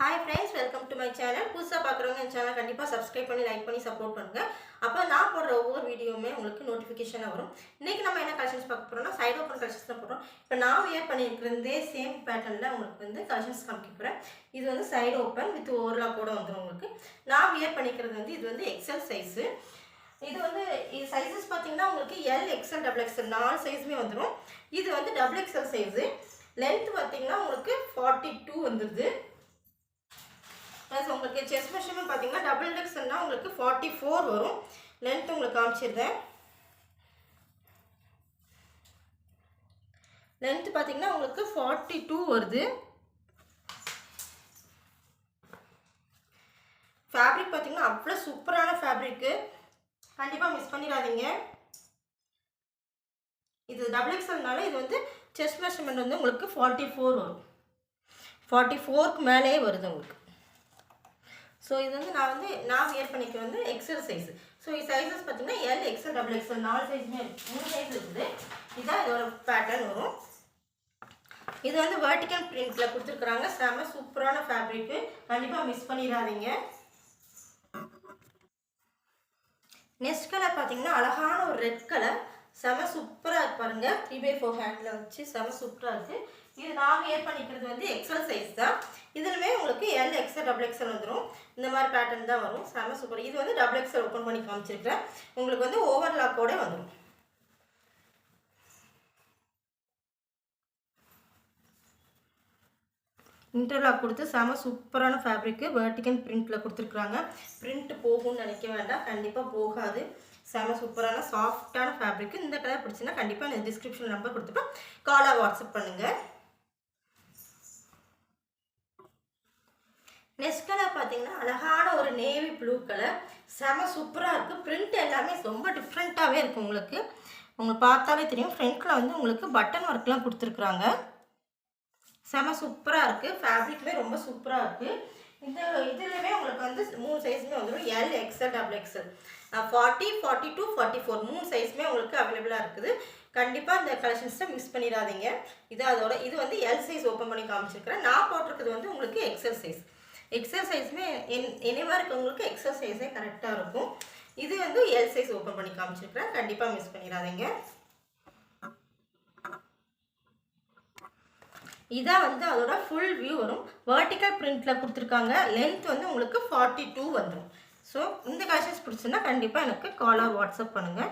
Hi friends, welcome to my channel. புதுசா பார்க்குறவங்க இந்த சேனல் கண்டிப்பா subscribe பண்ணி லைக் பண்ணி சப்போர்ட் பண்ணுங்க. அப்ப நான் போடுற ஒவ்வொரு வீடியோவுமே உங்களுக்கு நோட்டிஃபிகேஷனா வரும். இன்னைக்கு நம்ம என்ன கலெக்ஷன்ஸ் பார்க்க போறோம்னா சைடு ஓபன் கலெக்ஷன்ஸ் தான் போறோம். இப்போ நான் வியர் பண்ணியிருக்கிறதே சேம் பேட்டர்ன்ல உங்களுக்கு வந்து கலெக்ஷன்ஸ் காமிக்க போறேன். இது வந்து சைடு ஓபன் வித் ஓவர்லாக் கூட வந்துரும் உங்களுக்கு. நான் வியர் பண்ணிக்கிறது வந்து இது வந்து எக்ஸ்எல் சைஸ். இது வந்து இது சைஸஸ் பாத்தீங்கன்னா உங்களுக்கு L XL XXL நாலு சைஸ்மே வந்துரும். இது வந்து XXL சைஸ். லெந்த் பாத்தீங்கன்னா உங்களுக்கு 42 வந்துருது. உங்களுக்கு செஸ்ட் மெஷர்மென்ட் பாத்தீங்கன்னா XXL னா உங்களுக்கு 44 வரும். லெந்த் உங்களுக்கு காமிச்சிருந்தேன். லெந்த் பாத்தீங்கன்னா உங்களுக்கு 42 வருது. ஃபேப்ரிக் பாத்தீங்கன்னா அவ்வளவு சூப்பரான ஃபேப்ரிக். கண்டிப்பா மிஸ் பண்ணிராதீங்க. இது XXL னால இது வந்து செஸ்ட் மெஷர்மென்ட் வந்து உங்களுக்கு 44 வரும். 44 க்கு மேலே வருது உங்களுக்கு. So இது வந்து நான் வியர் பண்ணிக்கிறது வந்து XL சைஸ். So இந்த சைஸஸ் பாத்தீங்கன்னா L XL XXL நாலு சைஸ்மே மூணு சைஸ் இருக்குது. இதான் இதோட பேட்டர்ன் வரும். இது வந்து வெர்டிகல் பிரிண்ட்ல கொடுத்திருக்காங்க. செம சூப்பரான ஃபேப்ரிக். கண்டிப்பா மிஸ் பண்ணிராதீங்க. நெக்ஸ்ட் கலர் பாத்தீங்கன்னா அழகான ஒரு ரெட் கலர். செம சூப்பரா இருக்கு பாருங்க. 3/4 ஹேண்ட்ல வச்சு செம சூப்பரா இருக்கு. இது நான் வியர் பண்ணிக்கிறது வந்து XL சைஸ் தான். இதுலவே உங்களுக்கு L XL XXL வந்துரும். இந்த மாதிரி பேட்டர்ன் தான் வரும். செம சூப்பர். இது வந்து XXL ஓபன் பண்ணி காமிச்சிருக்கேன். உங்களுக்கு வந்து ஓவர்லாக்கோட வந்துரும். இன்டர்லாக் கொடுத்து செம சூப்பரான ஃபேப்ரிக் வெர்டிகல் பிரிண்ட்ல கொடுத்திருக்காங்க. பிரிண்ட் போகும்னு நினைக்க வேண்டாம். கண்டிப்பா போகாது. செம சூப்பரான சாஃப்ட்டான ஃபேப்ரிக். இந்த கலர் பிடிச்சினா கண்டிப்பா நான் டிஸ்கிரிப்ஷன் நம்பர் கொடுத்துப்பேன். காலா வாட்ஸ்அப் பண்ணுங்க. நெக்ஸ்ட் கலர் பாத்தீங்கன்னா அழகான ஒரு நேவி ப்ளூ கலர். செம சூப்பரா இருக்கு. பிரிண்ட் எல்லாமே ரொம்ப டிஃபரெண்டாவே இருக்கு உங்களுக்கு. உங்களுக்கு பார்த்தாலே தெரியும். ஃப்ரண்ட்ல வந்து உங்களுக்கு பட்டன் வர்க்லாம் கொடுத்திருக்காங்க. செம சூப்பரா இருக்கு. ஃபேப்ரிக்மே ரொம்ப சூப்பரா இருக்கு. இதுலவே உங்களுக்கு வந்து மூணு சைஸ்மே வந்துரும். L XL XXL 40 42 44 மூணு சைஸ்மே உங்களுக்கு அவேலபிளா இருக்குது. கண்டிப்பா இந்த கலெக்ஷன்ஸை மிஸ் பண்ணிராதீங்க. இது வந்து L சைஸ் ஓபன் பண்ணி காமிச்சிருக்கேன். நான் போட்டிருக்கிறது வந்து உங்களுக்கு XL சைஸ். XL சைஸ்மே என்னவா இருக்கு உங்களுக்கு XL சைஸே கரெக்டா இருக்கும். இது வந்து L சைஸ் ஓபன் பண்ணி காமிச்சிருக்கேன். கண்டிப்பா மிஸ் பண்ணிராதீங்க. இதா வந்து அதோட ஃபுல் வியூ வரும். வெர்டிகல் பிரிண்ட்ல கொடுத்திருக்காங்க. லெந்த் வந்து உங்களுக்கு 42 வந்துரும். சோ இந்த கலெக்ஷன்ஸ் பிடிச்சிருந்தா கண்டிப்பா எனக்கு கால் ஆர் வாட்ஸ்அப் பண்ணுங்க.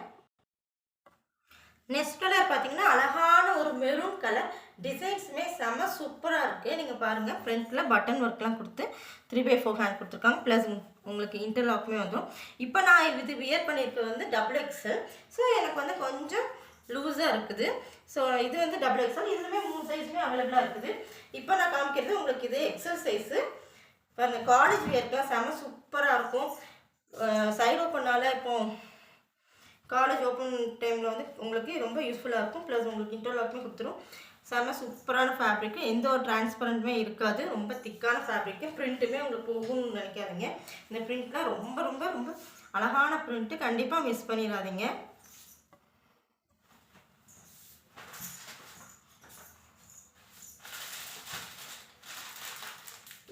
நெக்ஸ்ட் கலர் பாத்தீங்கன்னா அழகான ஒரு மெரூன் கலர். டிசைன்ஸ்மே செம சூப்பரா இருக்கு. நீங்க பாருங்க ஃப்ரண்ட்ல பட்டன் வர்க்லாம் கொடுத்து 3/4 ஹேண்ட் கொடுத்திருக்காங்க. பிளஸ் உங்களுக்கு இன்டர்லாக்மே வந்துரும். இப்போ நான் இது வியர் பண்ணிருக்கிறது வந்து XXL. சோ எனக்கு வந்து கொஞ்சம் லூஸா இருக்குது. சோ இது வந்து XXL. இதுலமே மூணு சைஸ்மே அவேலபிளா இருக்குது. இப்போ நான் காமிக்கிறது உங்களுக்கு இது XL சைஸ். பாருங்க காலேஜ் வியர்க்குலாம் செம சூப்பரா இருக்கும். சைடு ஓப்பனால இப்போ காலேஜ் ஓப்பன் டைம்ல வந்து உங்களுக்கு ரொம்ப யூஸ்ஃபுல்லா இருக்கும். பிளஸ் உங்களுக்கு இன்டர்லாக்மே கொடுத்துரும். செம சூப்பரான ஃபேப்ரிக். எந்த ஒரு டிரான்ஸ்பரண்ட்மே இருக்காது. ரொம்ப திக்கான ஃபேப்ரிக். பிரிண்ட்டுமே உங்களுக்கு போகும்னு நினைக்காதீங்க. இந்த பிரிண்ட்லாம் ரொம்ப ரொம்ப ரொம்ப அழகான பிரிண்ட். கண்டிப்பா மிஸ் பண்ணிராதீங்க.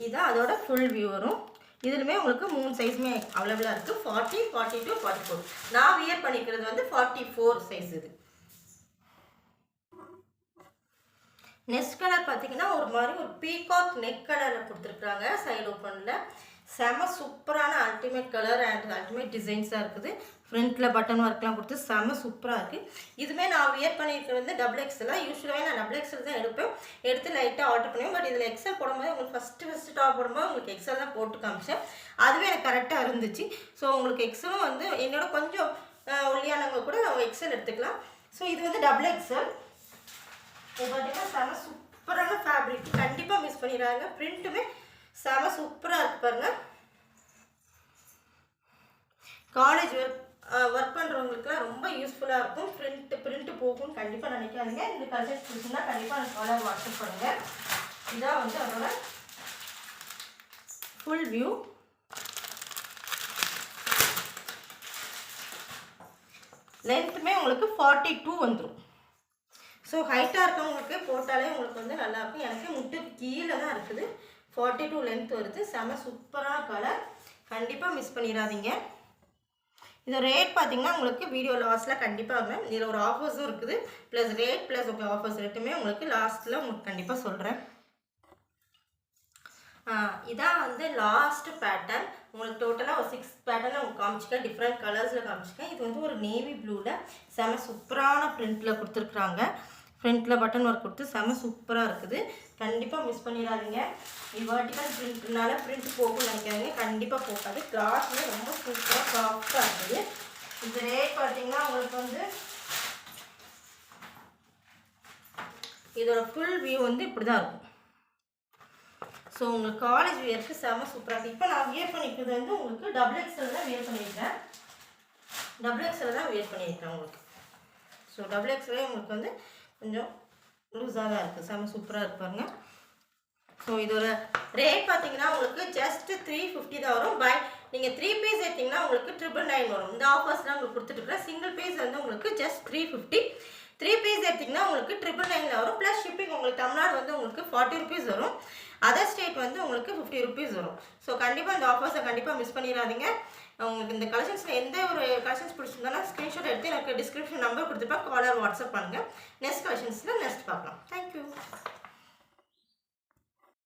இதான் அதோட ஃபுல் வியூ வரும். இதுலமே உங்களுக்கு மூணு சைஸ்மே அவேலபிளா இருக்கு. 40 42 44. நான் வியர் பண்ணிக்கிறது வந்து 44 சைஸ் இது. நெக்ஸ்ட் கலர் பாத்தீங்கன்னா ஒரு மாதிரி ஒரு பீகாக் நெக் கலர்ல கொடுத்திருக்காங்க. சைடு ஓபன்ல செம சூப்பரான அல்டிமேட் கலர் அண்ட் அல்டிமேட் டிசைன்ஸா இருக்குது. ஃப்ரண்ட்ல பட்டன் வர்க்லாம் கொடுத்து செம சூப்பரா இருக்கு. இதுமே நான் வியர் பண்ணிருக்கிறது வந்து XXL. யூசுவலாவே நான் XXL தான் எடுப்பேன். எடுத்து லைட்டா ஆர்டர் பண்ணுவேன். பட் இதுல XL போடும்போது உங்களுக்கு ஃபர்ஸ்ட் டாப் போடும்போது உங்களுக்கு XL தான் போட்டு காமிச்சேன். அதுவே எனக்கு கரெக்டா இருந்துச்சு. சோ உங்களுக்கு XL வந்து என்னோட கொஞ்சம் ஒல்லியானவங்க கூட XL எடுத்துக்கலாம். சோ இது வந்து XXL. இது பாத்தீங்கன்னா செம சூப்பரான ஃபேப்ரிக். கண்டிப்பா மிஸ் பண்ணிராதீங்க. பிரிண்ட்டுமே செம சூப்பரா இருக்கு பாருங்க. காலேஜ் ஒர்க் பண்றவங்களுக்குலாம் ரொம்ப யூஸ்ஃபுல்லா இருக்கும். பிரிண்ட் போகும் கண்டிப்பா நினைக்காதீங்க. இந்த கலெக்ஷன் பிடிச்சிருந்தா கண்டிப்பா எனக்கு கால் வாட்ஸ்அப் பண்ணுங்க. இதான் வந்து அதோட ஃபுல் வியூ. லென்த்துமே உங்களுக்கு 42 வந்துரும். ஸோ ஹைட்டாக இருக்கவங்களுக்கு போட்டாலே உங்களுக்கு வந்து நல்லாயிருக்கும். எனக்கு முட்டுக்கு கீழே தான் இருக்குது. 42 லென்த் வருது. செம சூப்பரான கலர், கண்டிப்பாக மிஸ் பண்ணிடாதீங்க. இது ரேட் பார்த்தீங்கன்னா உங்களுக்கு வீடியோ லாஸ்ட்டில் கண்டிப்பாக வரும். இதில் ஒரு ஆஃபர்ஸும் இருக்குது, ப்ளஸ் ரேட் ப்ளஸ் ஆஃபர்ஸ் ரெண்டுமே உங்களுக்கு லாஸ்ட்டில் உங்களுக்கு கண்டிப்பாக சொல்கிறேன். இதான் வந்து லாஸ்ட் பேட்டர்ன். உங்களுக்கு டோட்டலாக ஒரு 6 பேட்டர்ன் உங்களுக்கு காமிச்சிக்கேன், டிஃப்ரெண்ட் கலர்ஸில் காமிச்சிக்கேன். இது வந்து ஒரு நேவி ப்ளூவில் செம சூப்பரான பிரிண்டில் கொடுத்துருக்குறாங்க. ஃப்ரண்ட்டில் பட்டன் ஒர்க் கொடுத்து செம சூப்பராக இருக்குது. கண்டிப்பாக மிஸ் பண்ணிடாதீங்க. இது வெர்டிக்கல் பிரிண்ட்னால பிரிண்ட் போகும்னு நினைக்காதீங்க, கண்டிப்பாக போகாது. கிளாத்மே ரொம்ப சூப்பராக சாஃப்டாக இருக்குது. இது ரேட் பார்த்தீங்கன்னா உங்களுக்கு வந்து இதோட ஃபுல் வியூ வந்து இப்படி தான் இருக்கும். ஸோ உங்களுக்கு காலேஜ் வியருக்கு செம சூப்பராக இருக்குது. இப்போ நான் வியர் பண்ணிக்கிறது வந்து உங்களுக்கு XXL தான் வியர் பண்ணியிருக்கேன். XXL தான் வியர் பண்ணியிருக்கேன் உங்களுக்கு. ஸோ XXL உங்களுக்கு வந்து கொஞ்சம் லூஸாக தான் இருக்குது, செம சூப்பராக இருப்பாருங்க. ஸோ இதோட ரேட் பார்த்தீங்கன்னா உங்களுக்கு ஜஸ்ட் 350 தான் வரும். நீங்கள் 3 பீஸ் எடுத்திங்கன்னா உங்களுக்கு 999 வரும். இந்த ஆஃபர்ஸ்லாம் உங்களுக்கு கொடுத்துட்டுருக்குறேன். சிங்கிள் பீஸ் வந்து உங்களுக்கு ஜஸ்ட் 350. 3 பீஸ் எடுத்திங்கன்னா உங்களுக்கு 999 வரும். ப்ளஸ் ஷிப்பிங் உங்களுக்கு தமிழ்நாடு வந்து உங்களுக்கு 40 ருபீஸ் வரும். அதர் ஸ்டேட் வந்து உங்களுக்கு 50 ருபீஸ் வரும். ஸோ கண்டிப்பாக இந்த ஆஃபர்ஸை கண்டிப்பாக மிஸ் பண்ணிடாதீங்க. உங்களுக்கு இந்த கலெக்ஷன்ஸில் எந்த ஒரு கலெக்ஷன்ஸ் பிடிச்சிருந்தாலும் ஸ்க்ரீன்ஷாட் எடுத்து எனக்கு டிஸ்கிரிப்ஷன் நம்பர் கொடுத்துருப்பேன், கால் ஆர் வாட்ஸ்அப் பண்ணுங்கள். நெக்ஸ்ட் கலெக்ஷன்ஸில் நெக்ஸ்ட் பார்க்கலாம். தேங்க்யூ.